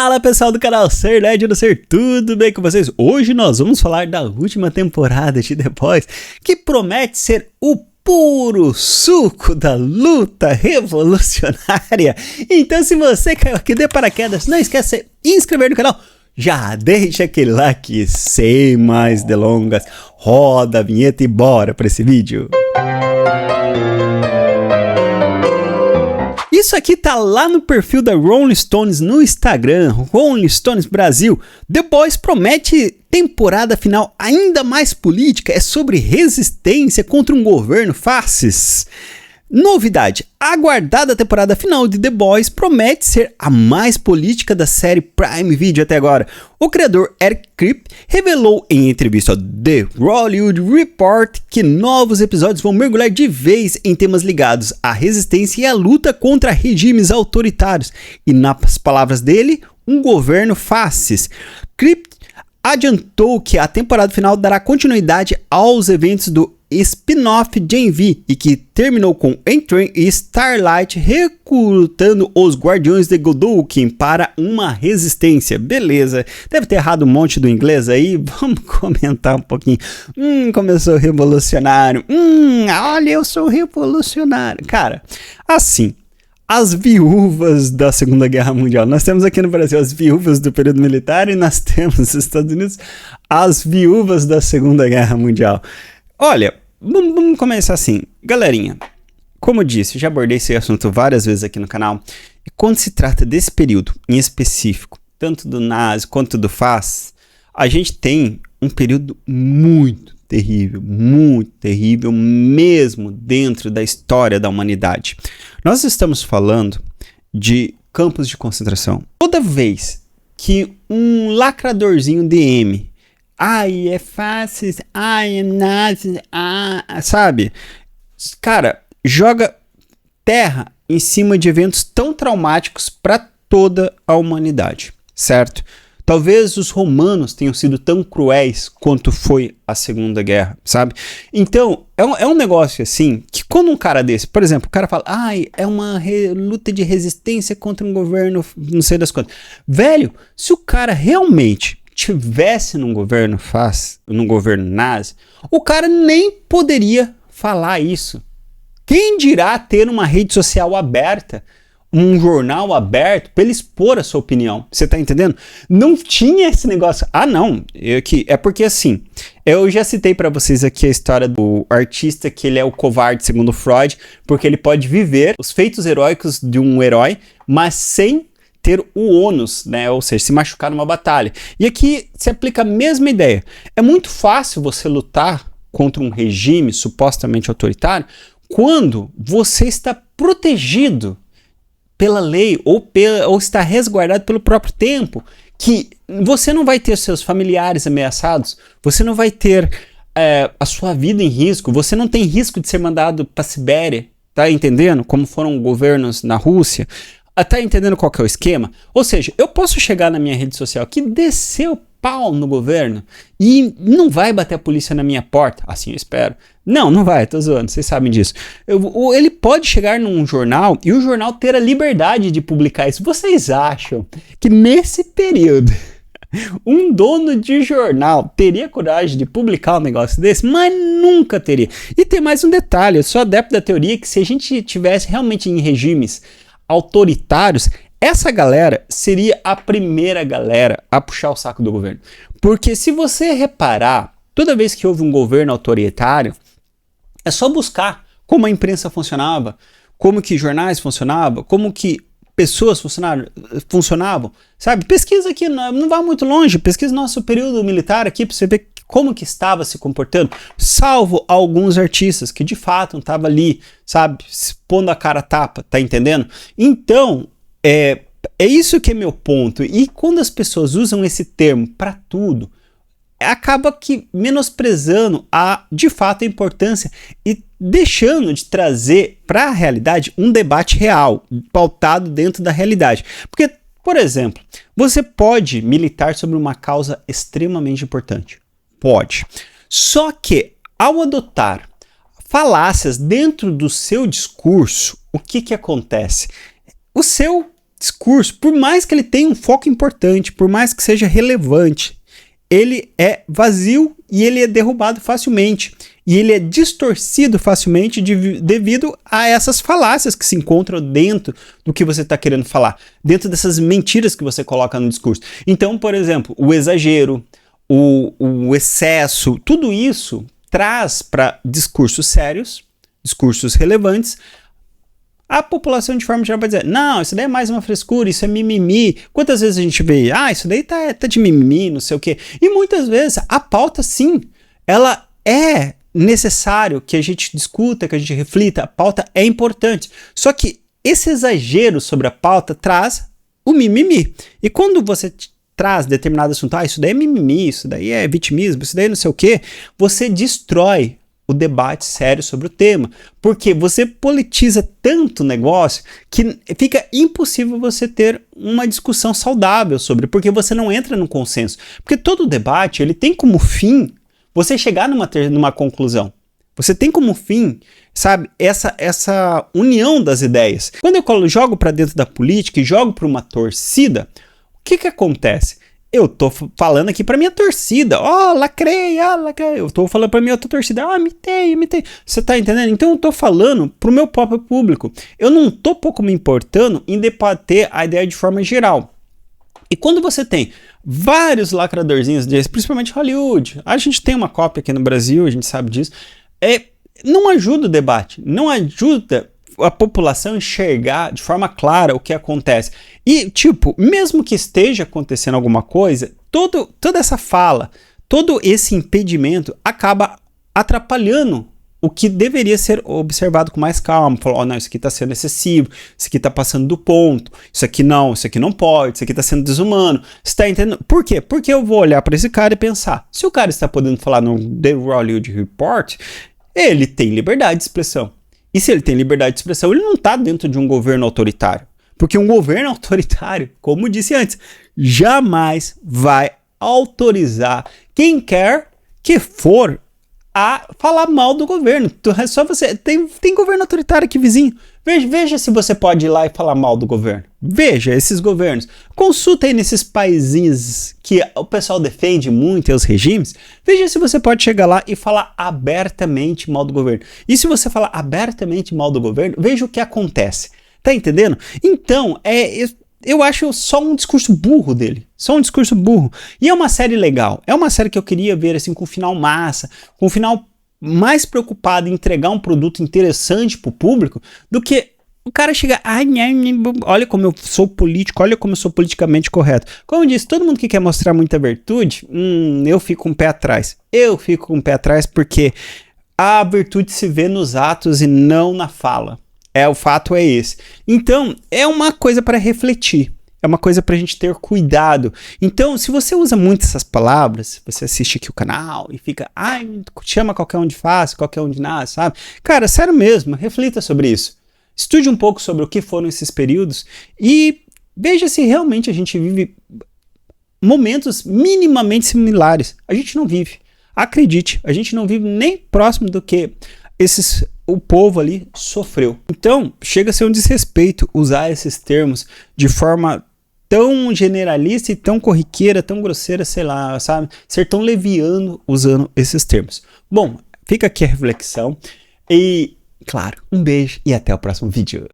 Fala pessoal do canal Ser Nerd no Ser, tudo bem com vocês? Hoje nós vamos falar da última temporada de The Boys, que promete ser o puro suco da luta revolucionária. Então se você caiu aqui de paraquedas, não esquece de se inscrever no canal. Já deixa aquele like, sem mais delongas, roda a vinheta e bora para esse vídeo. Isso aqui tá lá no perfil da Rolling Stones no Instagram, Rolling Stones Brasil. The Boys promete temporada final ainda mais política, é sobre resistência contra um governo fascista. Novidade, a aguardada temporada final de The Boys promete ser a mais política da série Prime Video até agora. O criador Eric Kripke revelou em entrevista ao The Hollywood Report que novos episódios vão mergulhar de vez em temas ligados à resistência e à luta contra regimes autoritários. E nas palavras dele, um governo fascista. Kripke adiantou que a temporada final dará continuidade aos eventos do spin-off Gen V e que terminou com N-Train e Starlight recrutando os Guardiões de Godolphin para uma resistência. Beleza, deve ter errado um monte do inglês aí, vamos comentar um pouquinho. Como eu sou revolucionário. Olha, eu sou revolucionário. Cara, assim, as viúvas da Segunda Guerra Mundial. Nós temos aqui no Brasil as viúvas do período militar e nós temos nos Estados Unidos as viúvas da Segunda Guerra Mundial. Olha, vamos começar assim. Galerinha, como eu disse, já abordei esse assunto várias vezes aqui no canal. E quando se trata desse período em específico, tanto do nazi quanto do faz, a gente tem um período muito terrível mesmo dentro da história da humanidade. Nós estamos falando de campos de concentração. Toda vez que um lacradorzinho DM, ai, é fácil, ai, é nazi, sabe? Cara, joga terra em cima de eventos tão traumáticos para toda a humanidade, certo? Talvez os romanos tenham sido tão cruéis quanto foi a Segunda Guerra, sabe? Então, é um negócio assim, que quando um cara desse, por exemplo, o cara fala, ai, é uma luta de resistência contra um governo, não sei das quantas. Velho, se o cara realmente tivesse num governo nazi, o cara nem poderia falar isso. Quem dirá ter uma rede social aberta, um jornal aberto para ele expor a sua opinião? Você tá entendendo? Não tinha esse negócio. Não, é porque assim, eu já citei para vocês aqui a história do artista que ele é o covarde segundo Freud, porque ele pode viver os feitos heróicos de um herói, mas sem ter o ônus, né? Ou seja, se machucar numa batalha. E aqui se aplica a mesma ideia. É muito fácil você lutar contra um regime supostamente autoritário quando você está protegido pela lei ou está resguardado pelo próprio tempo, que você não vai ter seus familiares ameaçados, você não vai ter a sua vida em risco, você não tem risco de ser mandado para a Sibéria, tá entendendo? Como foram governos na Rússia. Tá entendendo qual que é o esquema? Ou seja, eu posso chegar na minha rede social aqui, descer o pau no governo e não vai bater a polícia na minha porta. Assim eu espero. Não vai, tô zoando, vocês sabem disso. Ele pode chegar num jornal e o jornal ter a liberdade de publicar isso. Vocês acham que nesse período um dono de jornal teria coragem de publicar um negócio desse? Mas nunca teria. E tem mais um detalhe, eu sou adepto da teoria que se a gente tivesse realmente em regimes autoritários, essa galera seria a primeira galera a puxar o saco do governo. Porque se você reparar, toda vez que houve um governo autoritário, é só buscar como a imprensa funcionava, como que jornais funcionavam, como que pessoas funcionavam, sabe? Pesquisa aqui, não vai muito longe, pesquisa nosso período militar aqui para você ver como que estava se comportando, salvo alguns artistas que de fato estavam ali, sabe, pondo a cara a tapa, tá entendendo? Então, é isso que é meu ponto. E quando as pessoas usam esse termo para tudo, acaba que menosprezando de fato a importância e deixando de trazer para a realidade um debate real, pautado dentro da realidade. Porque, por exemplo, você pode militar sobre uma causa extremamente importante. Pode. Só que, ao adotar falácias dentro do seu discurso, o que acontece? O seu discurso, por mais que ele tenha um foco importante, por mais que seja relevante, ele é vazio e ele é derrubado facilmente. E ele é distorcido facilmente devido a essas falácias que se encontram dentro do que você está querendo falar, dentro dessas mentiras que você coloca no discurso. Então, por exemplo, o exagero, o excesso, tudo isso traz para discursos sérios, discursos relevantes, a população de forma geral vai dizer, não, isso daí é mais uma frescura, isso é mimimi. Quantas vezes a gente vê, isso daí tá de mimimi, não sei o quê. E muitas vezes a pauta, sim, ela é necessário que a gente discuta, que a gente reflita, a pauta é importante. Só que esse exagero sobre a pauta traz o mimimi. E quando você traz determinado assunto, isso daí é mimimi, isso daí é vitimismo, isso daí não sei o quê, você destrói o debate sério sobre o tema, porque você politiza tanto o negócio que fica impossível você ter uma discussão saudável sobre, porque você não entra no consenso, porque todo debate ele tem como fim você chegar numa conclusão, você tem como fim, sabe, essa união das ideias. Quando eu jogo para dentro da política e jogo para uma torcida, o que acontece? Eu tô falando aqui pra minha torcida. Lacrei. Eu tô falando pra minha outra torcida. Imitei. Você tá entendendo? Então eu tô falando pro meu próprio público. Eu não tô pouco me importando em debater a ideia de forma geral. E quando você tem vários lacradorzinhos desses, principalmente Hollywood, a gente tem uma cópia aqui no Brasil, a gente sabe disso, não ajuda o debate, não ajuda a população enxergar de forma clara o que acontece. E, mesmo que esteja acontecendo alguma coisa, toda essa fala, todo esse impedimento acaba atrapalhando o que deveria ser observado com mais calma. Falar, não, isso aqui está sendo excessivo, isso aqui está passando do ponto, isso aqui não pode, isso aqui está sendo desumano. Você está entendendo? Por quê? Porque eu vou olhar para esse cara e pensar, se o cara está podendo falar no The Hollywood Report, ele tem liberdade de expressão. E se ele tem liberdade de expressão, ele não está dentro de um governo autoritário. Porque um governo autoritário, como disse antes, jamais vai autorizar quem quer que for a falar mal do governo. É só você. Tem governo autoritário aqui vizinho. Veja se você pode ir lá e falar mal do governo. Veja esses governos. Consulta aí nesses paizinhos que o pessoal defende muito, os regimes. Veja se você pode chegar lá e falar abertamente mal do governo. E se você falar abertamente mal do governo, veja o que acontece. Tá entendendo? Então, eu acho só um discurso burro dele. Só um discurso burro. E é uma série legal. É uma série que eu queria ver assim com um final massa, com um final mais preocupado em entregar um produto interessante pro público do que o cara chegar, olha como eu sou político, olha como eu sou politicamente correto. Como eu disse, todo mundo que quer mostrar muita virtude, eu fico com o pé atrás. Eu fico com o pé atrás porque a virtude se vê nos atos e não na fala. O fato é esse. Então, é uma coisa para refletir. É uma coisa pra gente ter cuidado. Então, se você usa muito essas palavras, você assiste aqui o canal e fica, chama qualquer um de fácil, qualquer um de nada, sabe? Cara, sério mesmo, reflita sobre isso. Estude um pouco sobre o que foram esses períodos e veja se realmente a gente vive momentos minimamente similares. A gente não vive. Acredite, a gente não vive nem próximo do que o povo ali sofreu. Então, chega a ser um desrespeito usar esses termos de forma tão generalista e tão corriqueira, tão grosseira, sei lá, sabe? Ser tão leviano usando esses termos. Bom, fica aqui a reflexão e, claro, um beijo e até o próximo vídeo.